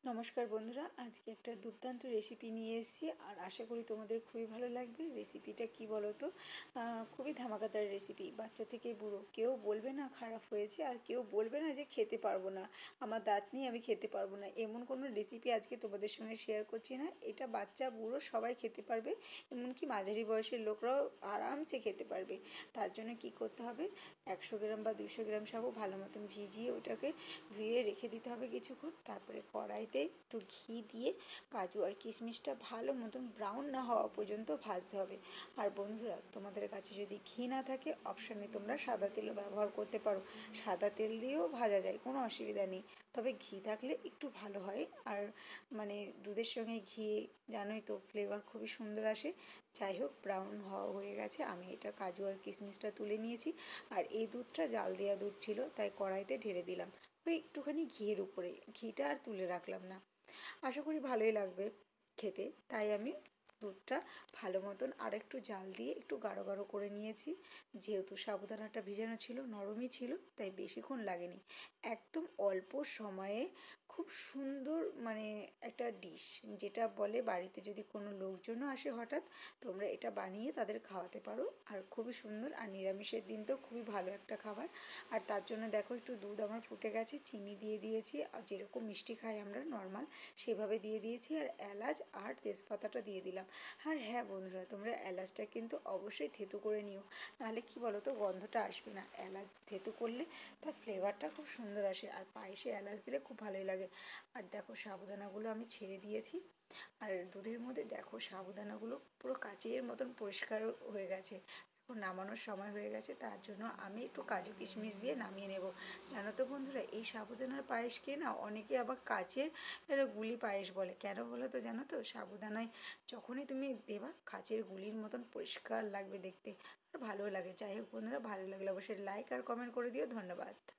নমস্কার বন্ধুরা, আজকে একটা দুর্দান্ত রেসিপি নিয়ে এসেছি আর আশা করি তোমাদের খুবই ভালো লাগবে। রেসিপিটা কি বলো তো, খুবই ধামাকাদার রেসিপি। বাচ্চা থেকে বুড়ো কেউ বলবে না খারাপ হয়েছে, আর কেউ বলবে না যে খেতে পারবো না, আমার দাঁত নিয়ে আমি খেতে পারবো না। এমন কোনো রেসিপি আজকে তোমাদের সঙ্গে শেয়ার করছি না। এটা বাচ্চা বুড়ো সবাই খেতে পারবে, এমনকি মাঝারি বয়সের লোকরাও আরামসে খেতে পারবে। তার জন্য কি করতে হবে, 100 গ্রাম বা 200 গ্রাম সাবু ভালো মতন ভিজিয়ে ওটাকে ধুয়ে রেখে দিতে হবে কিছুক্ষণ। তারপরে কড়াইতে একটু ঘি দিয়ে কাজু আর কিশমিশটা ভালো মতন ব্রাউন না হওয়া পর্যন্ত ভাজতে হবে। আর বন্ধুরা, তোমাদের কাছে যদি ঘি না থাকে অপশানে তোমরা সাদা তেলও ব্যবহার করতে পারো, সাদা তেল দিয়েও ভাজা যায়, কোনো অসুবিধা নেই। তবে ঘি থাকলে একটু ভালো হয়। আর মানে দুধের সঙ্গে ঘি জানোই তো ফ্লেভার খুবই সুন্দর আসে। যাই হোক, ব্রাউন হওয়া হয়ে গেছে, আমি এটা কাজু আর কিশমিশটা তুলে নিয়েছি। আর এই দুধটা জাল দেওয়া দুধ ছিল, তাই কড়াইতে ঢেলে দিলাম ওই একটুখানি ঘিয়ের উপরে। ঘিটা আর তুলে রাখলাম না, আশা করি ভালোই লাগবে খেতে। তাই আমি দুধটা ভালো মতন আর একটু জাল দিয়ে একটু গাঢ় গাঢ় করে নিয়েছি। যেহেতু সাবুদানাটা ভিজানো ছিল, নরমই ছিল, তাই বেশিক্ষণ লাগেনি। একদম অল্প সময়ে খুব সুন্দর মানে একটা ডিশ, যেটা বলে বাড়িতে যদি কোনো লোকজনও আসে হঠাৎ, তোমরা এটা বানিয়ে তাদের খাওয়াতে পারো। আর খুবই সুন্দর, আর নিরামিষের দিন তো খুবই ভালো একটা খাবার। আর তার জন্য দেখো একটু দুধ আমার ফুটে গেছে, চিনি দিয়ে দিয়েছি, আর যেরকম মিষ্টি খাই আমরা নর্মাল সেভাবে দিয়ে দিয়েছি। আর এলাচ আর তেজপাতাটা দিয়ে দিলাম। আর হ্যাঁ বন্ধুরা, তোমরা এলাচটা কিন্তু অবশ্যই থেঁতো করে নিও, নাহলে কি বলো তো, গন্ধটা আসবে না। এলাচ থেঁতো করলে তার ফ্লেভারটা খুব সুন্দর আসে, আর পায়েসে এলাচ দিলে খুব ভালোই লাগে। আর দেখো সাবুদানাগুলো আমি ছেড়ে দিয়েছি, আর দুধের মধ্যে দেখো সাবুদানাগুলো পুরো কাচের মতন পরিষ্কার হয়ে গেছে। এখন নামানোর সময় হয়ে গেছে, তার জন্য আমি একটু কাজু কিশমিশ দিয়ে নামিয়ে নেব। জানো তো বন্ধুরা, এই সাবুদানার পায়েসকে না অনেকে আবার কাচের গুলি পায়েস বলে। কেন বলো তো, জানো তো, সাবুদানায় যখনই তুমি দেবা কাচের গুলির মতন পরিষ্কার লাগবে দেখতে, আর ভালো লাগে। যাই হোক বন্ধুরা, ভালো লাগলে অবশ্যই লাইক আর কমেন্ট করে দিও। ধন্যবাদ।